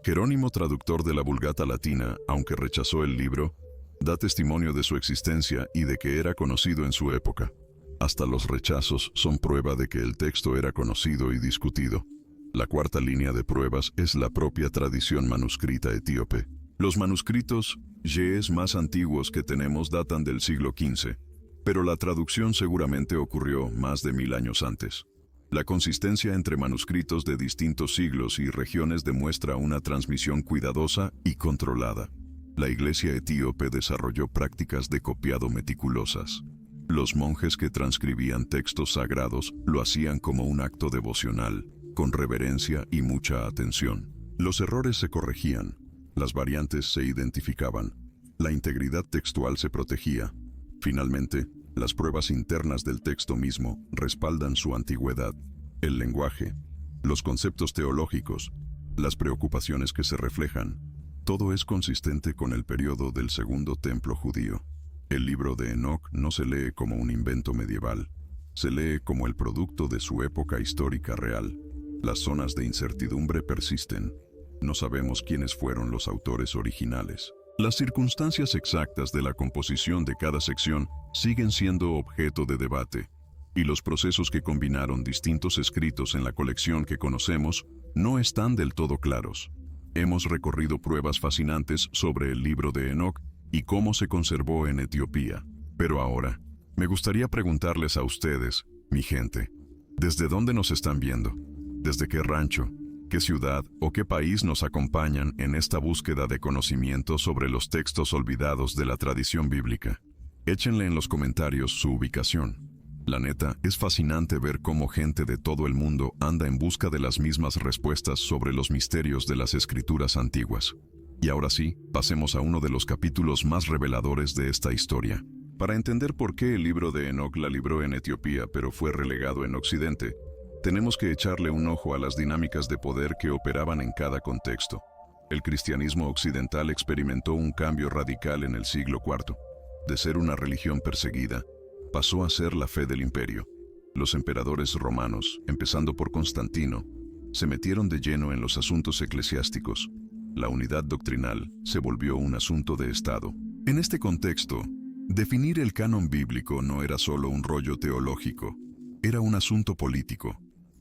Jerónimo, traductor de la Vulgata latina, aunque rechazó el libro, da testimonio de su existencia y de que era conocido en su época. Hasta los rechazos son prueba de que el texto era conocido y discutido. La cuarta línea de pruebas es la propia tradición manuscrita etíope. Los manuscritos yes más antiguos que tenemos datan del siglo XV. pero la traducción seguramente ocurrió más de 1000 años antes. La consistencia entre manuscritos de distintos siglos y regiones demuestra una transmisión cuidadosa y controlada. La Iglesia etíope desarrolló prácticas de copiado meticulosas. Los monjes que transcribían textos sagrados lo hacían como un acto devocional, con reverencia y mucha atención. Los errores se corregían, las variantes se identificaban, la integridad textual se protegía. Finalmente, las pruebas internas del texto mismo respaldan su antigüedad. El lenguaje, los conceptos teológicos, las preocupaciones que se reflejan, todo es consistente con el periodo del Segundo Templo judío. El libro de Enoc no se lee como un invento medieval, se lee como el producto de su época histórica real. Las zonas de incertidumbre persisten. No sabemos quiénes fueron los autores originales. Las circunstancias exactas de la composición de cada sección siguen siendo objeto de debate, y los procesos que combinaron distintos escritos en la colección que conocemos no están del todo claros. Hemos recorrido pruebas fascinantes sobre el libro de Enoc y cómo se conservó en Etiopía. Pero ahora, me gustaría preguntarles a ustedes, mi gente, ¿desde dónde nos están viendo? ¿Desde qué rancho, qué ciudad o qué país nos acompañan en esta búsqueda de conocimiento sobre los textos olvidados de la tradición bíblica? Échenle en los comentarios su ubicación. La neta, es fascinante ver cómo gente de todo el mundo anda en busca de las mismas respuestas sobre los misterios de las escrituras antiguas. Y ahora sí, pasemos a uno de los capítulos más reveladores de esta historia. Para entender por qué el libro de Enoc la libró en Etiopía pero fue relegado en Occidente, tenemos que echarle un ojo a las dinámicas de poder que operaban en cada contexto. El cristianismo occidental experimentó un cambio radical en el siglo IV. De ser una religión perseguida, pasó a ser la fe del imperio. Los emperadores romanos, empezando por Constantino, se metieron de lleno en los asuntos eclesiásticos. La unidad doctrinal se volvió un asunto de Estado. En este contexto, definir el canon bíblico no era solo un rollo teológico, era un asunto político.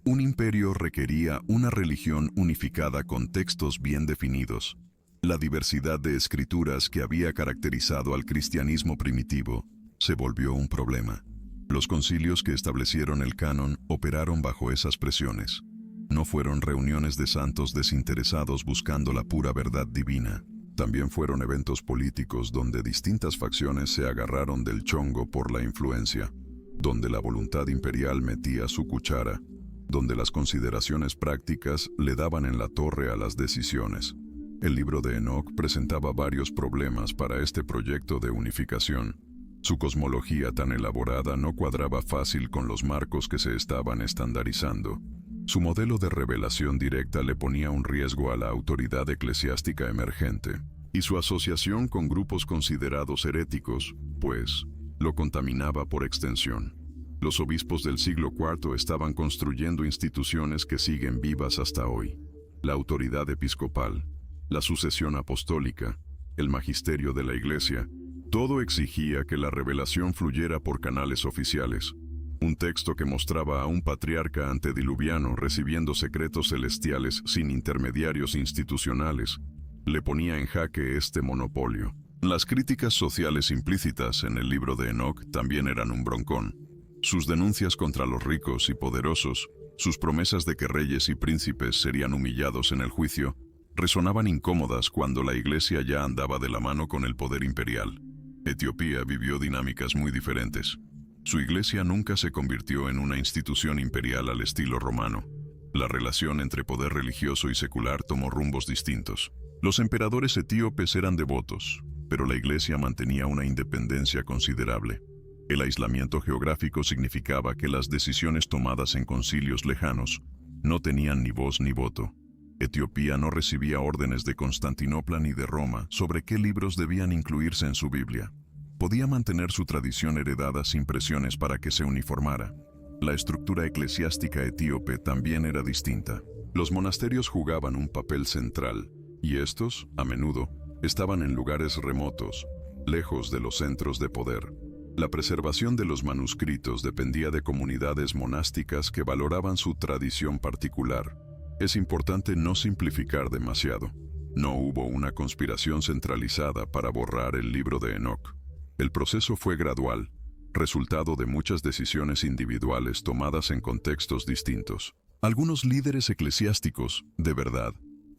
Un imperio requería una religión unificada con textos bien definidos. La diversidad de escrituras que había caracterizado al cristianismo primitivo se volvió un problema. Los concilios que establecieron el canon operaron bajo esas presiones. No fueron reuniones de santos desinteresados buscando la pura verdad divina. También fueron eventos políticos donde distintas facciones se agarraron del chongo por la influencia, donde la voluntad imperial metía su cuchara, donde las consideraciones prácticas le daban en la torre a las decisiones. El libro de Enoc presentaba varios problemas para este proyecto de unificación. Su cosmología tan elaborada no cuadraba fácil con los marcos que se estaban estandarizando. Su modelo de revelación directa le ponía un riesgo a la autoridad eclesiástica emergente, y su asociación con grupos considerados heréticos, pues, lo contaminaba por extensión. Los obispos del siglo IV estaban construyendo instituciones que siguen vivas hasta hoy. La autoridad episcopal, la sucesión apostólica, el magisterio de la Iglesia, todo exigía que la revelación fluyera por canales oficiales. Un texto que mostraba a un patriarca antediluviano recibiendo secretos celestiales sin intermediarios institucionales, le ponía en jaque este monopolio. Las críticas sociales implícitas en el libro de Enoc también eran un broncón. Sus denuncias contra los ricos y poderosos, sus promesas de que reyes y príncipes serían humillados en el juicio, resonaban incómodas cuando la Iglesia ya andaba de la mano con el poder imperial. Etiopía vivió dinámicas muy diferentes. Su Iglesia nunca se convirtió en una institución imperial al estilo romano. La relación entre poder religioso y secular tomó rumbos distintos. Los emperadores etíopes eran devotos, pero la Iglesia mantenía una independencia considerable. El aislamiento geográfico significaba que las decisiones tomadas en concilios lejanos no tenían ni voz ni voto. Etiopía no recibía órdenes de Constantinopla ni de Roma sobre qué libros debían incluirse en su Biblia. Podía mantener su tradición heredada sin presiones para que se uniformara. La estructura eclesiástica etíope también era distinta. Los monasterios jugaban un papel central, y estos, a menudo, estaban en lugares remotos, lejos de los centros de poder. La preservación de los manuscritos dependía de comunidades monásticas que valoraban su tradición particular. Es importante no simplificar demasiado. No hubo una conspiración centralizada para borrar el libro de Enoc. El proceso fue gradual. resultado de muchas decisiones individuales tomadas en contextos distintos. Algunos líderes eclesiásticos, de verdad,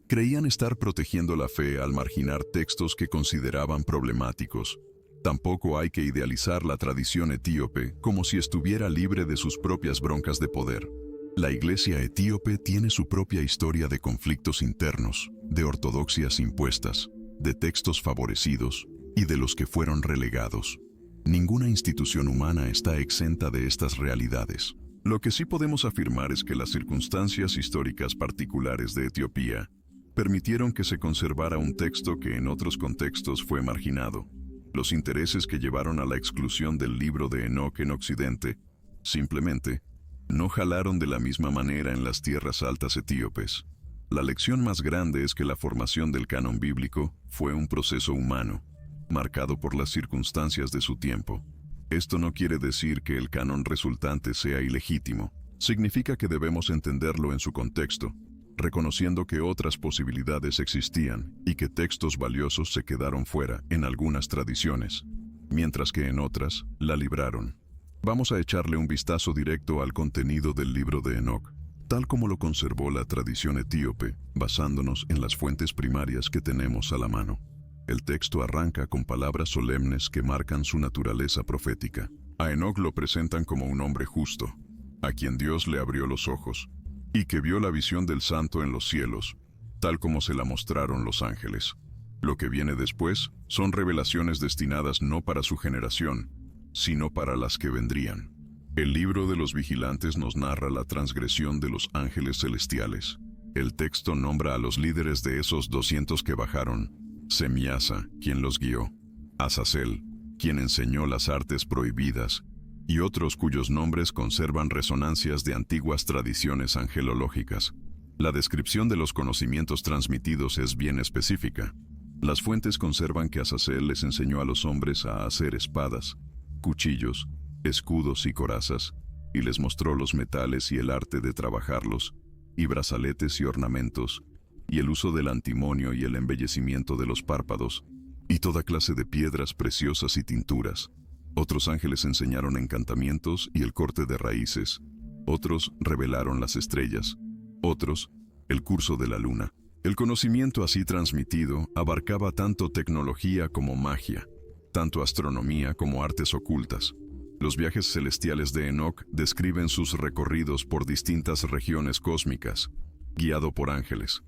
creían estar protegiendo la fe al marginar textos que consideraban problemáticos. Tampoco hay que idealizar la tradición etíope como si estuviera libre de sus propias broncas de poder. La iglesia etíope tiene su propia historia de conflictos internos, de ortodoxias impuestas, de textos favorecidos y de los que fueron relegados. Ninguna institución humana está exenta de estas realidades. Lo que sí podemos afirmar es que las circunstancias históricas particulares de Etiopía permitieron que se conservara un texto que en otros contextos fue marginado. Los intereses que llevaron a la exclusión del libro de Enoc en Occidente, simplemente, no jalaron de la misma manera en las tierras altas etíopes. La lección más grande es que la formación del canon bíblico fue un proceso humano, marcado por las circunstancias de su tiempo. Esto no quiere decir que el canon resultante sea ilegítimo. Significa que debemos entenderlo en su contexto, reconociendo que otras posibilidades existían y que textos valiosos se quedaron fuera en algunas tradiciones, mientras que en otras la libraron. Vamos a echarle un vistazo directo al contenido del libro de Enoc, tal como lo conservó la tradición etíope, basándonos en las fuentes primarias que tenemos a la mano. El texto arranca con palabras solemnes que marcan su naturaleza profética. A Enoc lo presentan como un hombre justo, a quien Dios le abrió los ojos, y que vio la visión del santo en los cielos, tal como se la mostraron los ángeles. Lo que viene después son revelaciones destinadas no para su generación, sino para las que vendrían. El libro de los vigilantes nos narra la transgresión de los ángeles celestiales. El texto nombra a los líderes de esos 200 que bajaron: Semiasa, quien los guió; Azazel, quien enseñó las artes prohibidas, y otros cuyos nombres conservan resonancias de antiguas tradiciones angelológicas. La descripción de los conocimientos transmitidos es bien específica. Las fuentes conservan que Azazel les enseñó a los hombres a hacer espadas, cuchillos, escudos y corazas, y les mostró los metales y el arte de trabajarlos, y brazaletes y ornamentos, y el uso del antimonio y el embellecimiento de los párpados, y toda clase de piedras preciosas y tinturas. Otros ángeles enseñaron encantamientos y el corte de raíces. Otros revelaron las estrellas. Otros, el curso de la luna. El conocimiento así transmitido abarcaba tanto tecnología como magia, tanto astronomía como artes ocultas. Los viajes celestiales de Enoc describen sus recorridos por distintas regiones cósmicas, guiado por ángeles.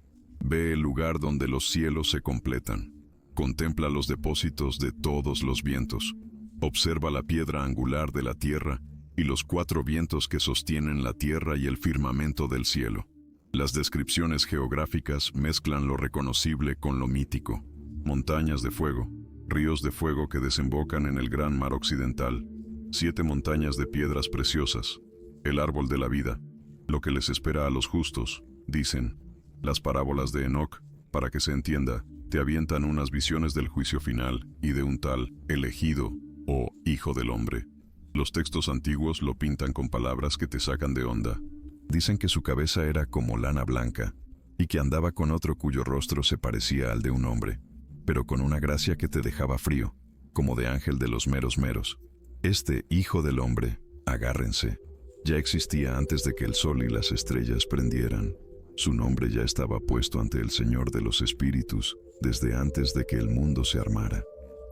Ve el lugar donde los cielos se completan. Contempla los depósitos de todos los vientos. Observa la piedra angular de la tierra y los 4 vientos que sostienen la tierra y el firmamento del cielo. Las descripciones geográficas mezclan lo reconocible con lo mítico. Montañas de fuego, ríos de fuego que desembocan en el gran mar occidental, 7 montañas de piedras preciosas, el árbol de la vida, lo que les espera a los justos, dicen. Las parábolas de Enoc, para que se entienda, te avientan unas visiones del juicio final y de un tal elegido o hijo del hombre. Los textos antiguos lo pintan con palabras que te sacan de onda. Dicen que su cabeza era como lana blanca y que andaba con otro cuyo rostro se parecía al de un hombre, pero con una gracia que te dejaba frío, como de ángel de los meros meros. Este hijo del hombre, agárrense, ya existía antes de que el sol y las estrellas prendieran. Su nombre ya estaba puesto ante el Señor de los Espíritus desde antes de que el mundo se armara.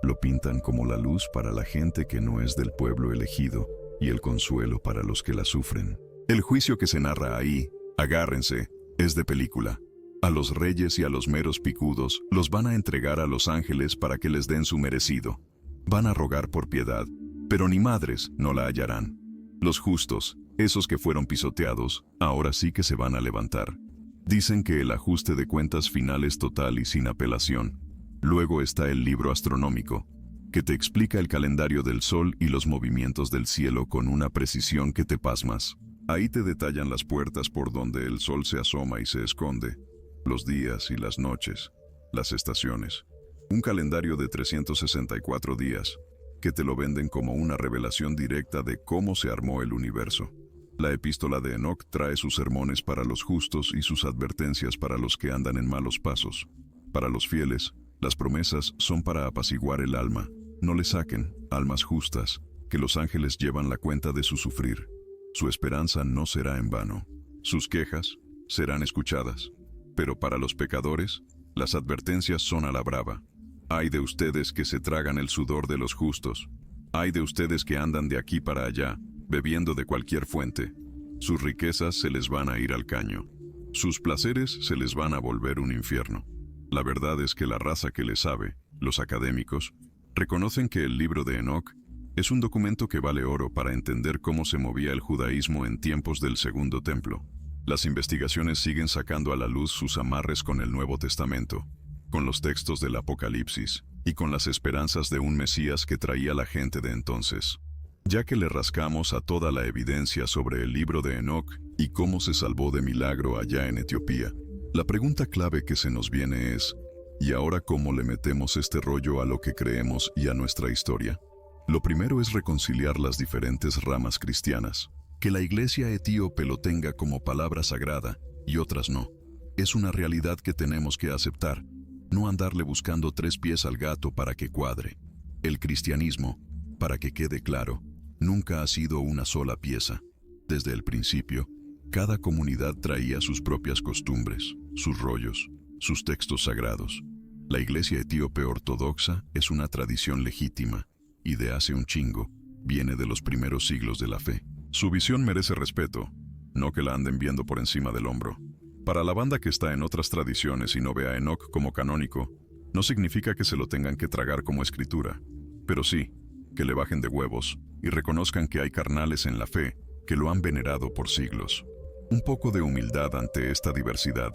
Lo pintan como la luz para la gente que no es del pueblo elegido y el consuelo para los que la sufren. El juicio que se narra ahí, agárrense, es de película. A los reyes y a los meros picudos los van a entregar a los ángeles para que les den su merecido. Van a rogar por piedad, pero ni madres no la hallarán. Los justos, esos que fueron pisoteados, ahora sí que se van a levantar. Dicen que el ajuste de cuentas final es total y sin apelación. Luego está el libro astronómico, que te explica el calendario del sol y los movimientos del cielo con una precisión que te pasmas. Ahí te detallan las puertas por donde el sol se asoma y se esconde, los días y las noches, las estaciones. Un calendario de 364 días, que te lo venden como una revelación directa de cómo se armó el universo. La epístola de Enoc trae sus sermones para los justos y sus advertencias para los que andan en malos pasos. Para los fieles, las promesas son para apaciguar el alma. No le saquen, almas justas, que los ángeles llevan la cuenta de su sufrir. Su esperanza no será en vano. Sus quejas serán escuchadas. Pero para los pecadores, las advertencias son a la brava. Ay de ustedes que se tragan el sudor de los justos. Ay de ustedes que andan de aquí para allá, bebiendo de cualquier fuente. Sus riquezas se les van a ir al caño. Sus placeres se les van a volver un infierno. La verdad es que la raza que le sabe, los académicos, reconocen que el libro de Enoc es un documento que vale oro para entender cómo se movía el judaísmo en tiempos del Segundo Templo. Las investigaciones siguen sacando a la luz sus amarres con el Nuevo Testamento, con los textos del Apocalipsis y con las esperanzas de un Mesías que traía la gente de entonces. Ya que le rascamos a toda la evidencia sobre el libro de Enoc y cómo se salvó de milagro allá en Etiopía, la pregunta clave que se nos viene es, ¿y ahora cómo le metemos este rollo a lo que creemos y a nuestra historia? Lo primero es reconciliar las diferentes ramas cristianas. Que la iglesia etíope lo tenga como palabra sagrada y otras no. Es una realidad que tenemos que aceptar, no andarle buscando tres pies al gato para que cuadre. El cristianismo, para que quede claro, nunca ha sido una sola pieza. Desde el principio, cada comunidad traía sus propias costumbres, sus rollos, sus textos sagrados. La iglesia etíope ortodoxa es una tradición legítima y de hace un chingo, viene de los primeros siglos de la fe. Su visión merece respeto, no que la anden viendo por encima del hombro. Para la banda que está en otras tradiciones y no ve a Enoc como canónico, no significa que se lo tengan que tragar como escritura, pero sí, que le bajen de huevos y reconozcan que hay carnales en la fe que lo han venerado por siglos. Un poco de humildad ante esta diversidad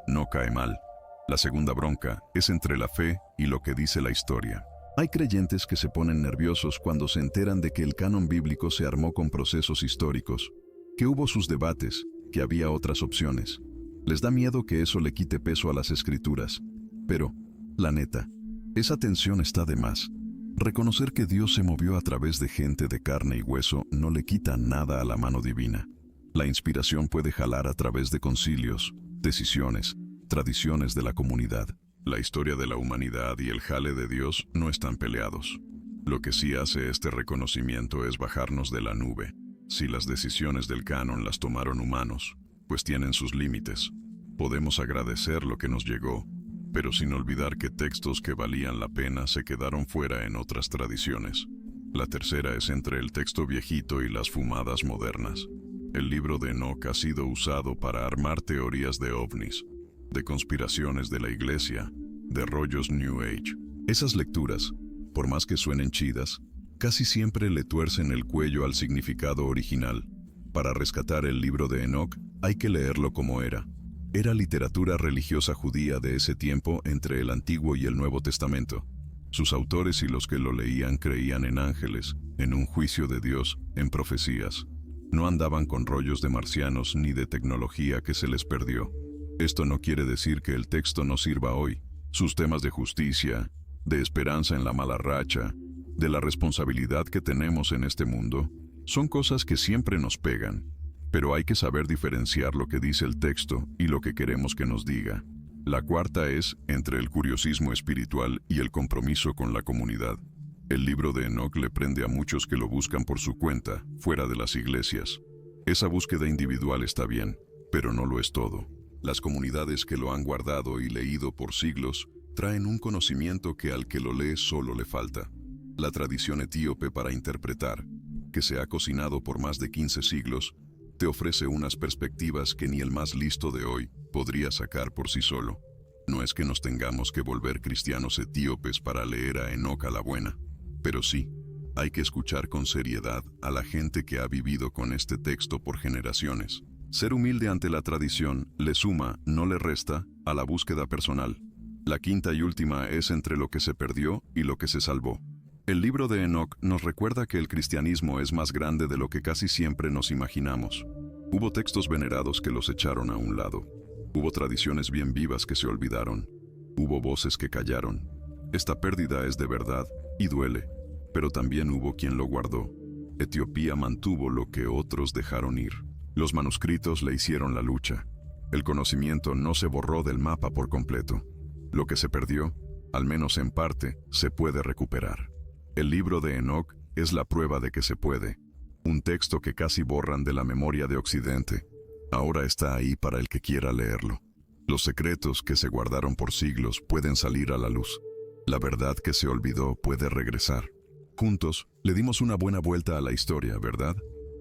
no cae mal. La segunda bronca es entre la fe y lo que dice la historia. Hay creyentes que se ponen nerviosos cuando se enteran de que el canon bíblico se armó con procesos históricos, que hubo sus debates, que había otras opciones. Les da miedo que eso le quite peso a las escrituras. Pero, la neta, esa tensión está de más. Reconocer que Dios se movió a través de gente de carne y hueso no le quita nada a la mano divina. La inspiración puede jalar a través de concilios, decisiones, tradiciones de la comunidad. La historia de la humanidad y el jale de Dios no están peleados. Lo que sí hace este reconocimiento es bajarnos de la nube. Si las decisiones del canon las tomaron humanos, pues tienen sus límites. Podemos agradecer lo que nos llegó, pero sin olvidar que textos que valían la pena se quedaron fuera en otras tradiciones. La tercera es entre el texto viejito y las fumadas modernas. El libro de Enoc ha sido usado para armar teorías de ovnis, de conspiraciones de la iglesia, de rollos New Age. Esas lecturas, por más que suenen chidas, casi siempre le tuercen el cuello al significado original. Para rescatar el libro de Enoc, hay que leerlo como era. Era literatura religiosa judía de ese tiempo entre el Antiguo y el Nuevo Testamento. Sus autores y los que lo leían creían en ángeles, en un juicio de Dios, en profecías. No andaban con rollos de marcianos ni de tecnología que se les perdió. Esto no quiere decir que el texto no sirva hoy. Sus temas de justicia, de esperanza en la mala racha, de la responsabilidad que tenemos en este mundo, son cosas que siempre nos pegan, pero hay que saber diferenciar lo que dice el texto y lo que queremos que nos diga. La cuarta es entre el curiosismo espiritual y el compromiso con la comunidad. El libro de Enoc le prende a muchos que lo buscan por su cuenta, fuera de las iglesias. Esa búsqueda individual está bien, pero no lo es todo. Las comunidades que lo han guardado y leído por siglos traen un conocimiento que al que lo lee solo le falta. La tradición etíope para interpretar, que se ha cocinado por más de 15 siglos, te ofrece unas perspectivas que ni el más listo de hoy podría sacar por sí solo. No es que nos tengamos que volver cristianos etíopes para leer a Enoc a la buena, pero sí, hay que escuchar con seriedad a la gente que ha vivido con este texto por generaciones. Ser humilde ante la tradición le suma, no le resta, a la búsqueda personal. La quinta y última es entre lo que se perdió y lo que se salvó. El libro de Enoc nos recuerda que el cristianismo es más grande de lo que casi siempre nos imaginamos. Hubo textos venerados que los echaron a un lado. Hubo tradiciones bien vivas que se olvidaron. Hubo voces que callaron. Esta pérdida es de verdad y duele, pero también hubo quien lo guardó. Etiopía mantuvo lo que otros dejaron ir. Los manuscritos le hicieron la lucha. El conocimiento no se borró del mapa por completo. Lo que se perdió, al menos en parte, se puede recuperar. El libro de Enoc es la prueba de que se puede. Un texto que casi borran de la memoria de Occidente. Ahora está ahí para el que quiera leerlo. Los secretos que se guardaron por siglos pueden salir a la luz. La verdad que se olvidó puede regresar. Juntos, le dimos una buena vuelta a la historia, ¿verdad?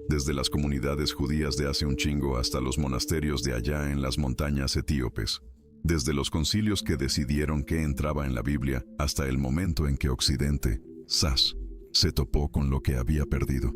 Desde las comunidades judías de hace un chingo hasta los monasterios de allá en las montañas etíopes. Desde los concilios que decidieron qué entraba en la Biblia hasta el momento en que Occidente, ¡zas!, se topó con lo que había perdido.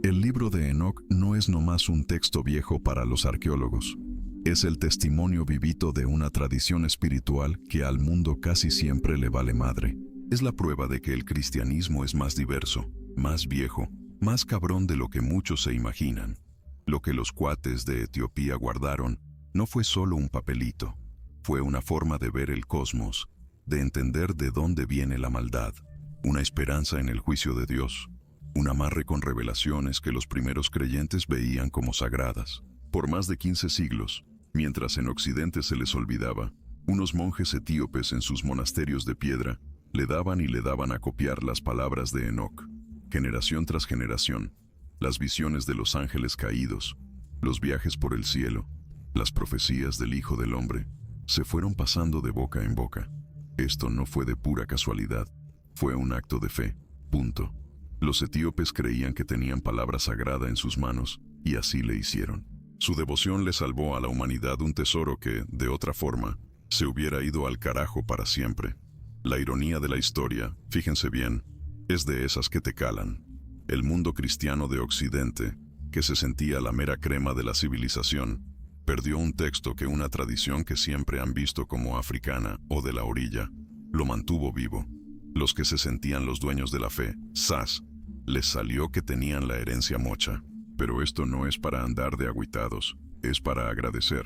El libro de Enoc no es nomás un texto viejo para los arqueólogos. Es el testimonio vivito de una tradición espiritual que al mundo casi siempre le vale madre. Es la prueba de que el cristianismo es más diverso, más viejo, más cabrón de lo que muchos se imaginan. Lo que los cuates de Etiopía guardaron no fue solo un papelito. Fue una forma de ver el cosmos, de entender de dónde viene la maldad, una esperanza en el juicio de Dios, un amarre con revelaciones que los primeros creyentes veían como sagradas. Por más de 15 siglos, mientras en Occidente se les olvidaba, unos monjes etíopes en sus monasterios de piedra le daban a copiar las palabras de Enoc, generación tras generación, las visiones de los ángeles caídos, los viajes por el cielo, las profecías del Hijo del Hombre, se fueron pasando de boca en boca. Esto no fue de pura casualidad, fue un acto de fe, punto. Los etíopes creían que tenían palabra sagrada en sus manos, y así le hicieron. Su devoción le salvó a la humanidad un tesoro que, de otra forma, se hubiera ido al carajo para siempre. La ironía de la historia, fíjense bien, es de esas que te calan. El mundo cristiano de Occidente, que se sentía la mera crema de la civilización, perdió un texto que una tradición que siempre han visto como africana o de la orilla, lo mantuvo vivo. Los que se sentían los dueños de la fe, ¡zas!, les salió que tenían la herencia mocha. Pero esto no es para andar de agüitados, es para agradecer.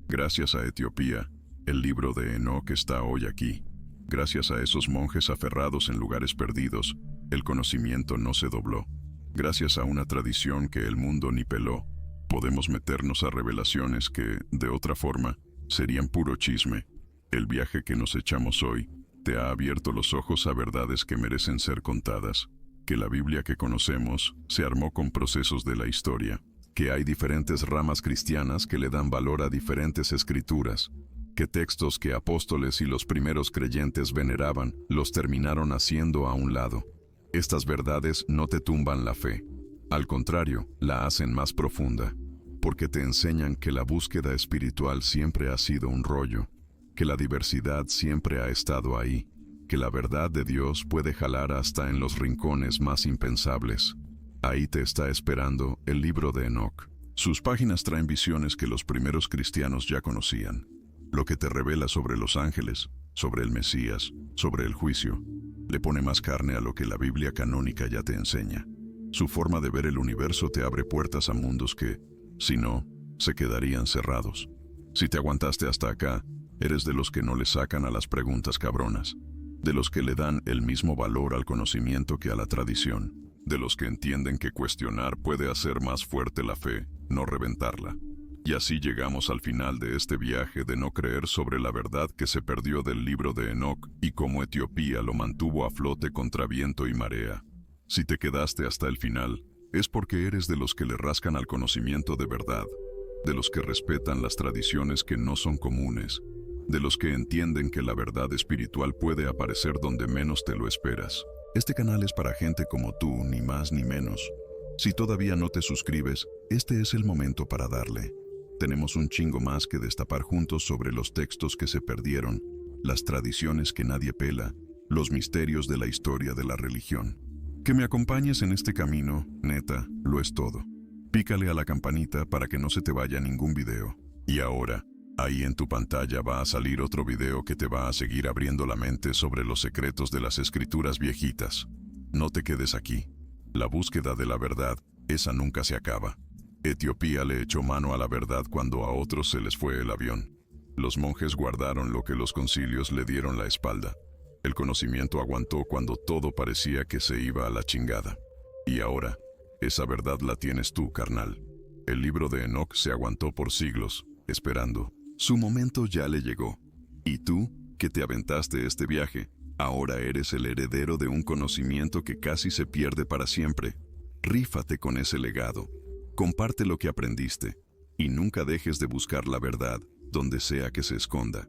Gracias a Etiopía, el libro de Enoc está hoy aquí. Gracias a esos monjes aferrados en lugares perdidos, el conocimiento no se dobló. Gracias a una tradición que el mundo ni peló, podemos meternos a revelaciones que, de otra forma, serían puro chisme. El viaje que nos echamos hoy te ha abierto los ojos a verdades que merecen ser contadas. Que la Biblia que conocemos se armó con procesos de la historia, que hay diferentes ramas cristianas que le dan valor a diferentes escrituras, que textos que apóstoles y los primeros creyentes veneraban los terminaron haciendo a un lado. Estas verdades no te tumban la fe, al contrario, la hacen más profunda, porque te enseñan que la búsqueda espiritual siempre ha sido un rollo, que la diversidad siempre ha estado ahí, que la verdad de Dios puede jalar hasta en los rincones más impensables. Ahí te está esperando el libro de Enoc. Sus páginas traen visiones que los primeros cristianos ya conocían. Lo que te revela sobre los ángeles, sobre el Mesías, sobre el juicio, le pone más carne a lo que la Biblia canónica ya te enseña. Su forma de ver el universo te abre puertas a mundos que, si no, se quedarían cerrados. Si te aguantaste hasta acá, eres de los que no le sacan a las preguntas cabronas, de los que le dan el mismo valor al conocimiento que a la tradición, de los que entienden que cuestionar puede hacer más fuerte la fe, no reventarla. Y así llegamos al final de este viaje de no creer sobre la verdad que se perdió del libro de Enoc y cómo Etiopía lo mantuvo a flote contra viento y marea. Si te quedaste hasta el final, es porque eres de los que le rascan al conocimiento de verdad, de los que respetan las tradiciones que no son comunes, de los que entienden que la verdad espiritual puede aparecer donde menos te lo esperas. Este canal es para gente como tú, ni más ni menos. Si todavía no te suscribes, este es el momento para darle. Tenemos un chingo más que destapar juntos sobre los textos que se perdieron, las tradiciones que nadie pela, los misterios de la historia de la religión. Que me acompañes en este camino, neta, lo es todo. Pícale a la campanita para que no se te vaya ningún video. Y ahora, ahí en tu pantalla va a salir otro video que te va a seguir abriendo la mente sobre los secretos de las escrituras viejitas. No te quedes aquí. La búsqueda de la verdad, esa nunca se acaba. Etiopía le echó mano a la verdad cuando a otros se les fue el avión. Los monjes guardaron lo que los concilios le dieron la espalda. El conocimiento aguantó cuando todo parecía que se iba a la chingada. Y ahora, esa verdad la tienes tú, carnal. El libro de Enoc se aguantó por siglos, esperando. Su momento ya le llegó. Y tú, que te aventaste este viaje, Ahora eres el heredero de un conocimiento que casi se pierde para siempre. Rífate con ese legado. Comparte lo que aprendiste y nunca dejes de buscar la verdad donde sea que se esconda.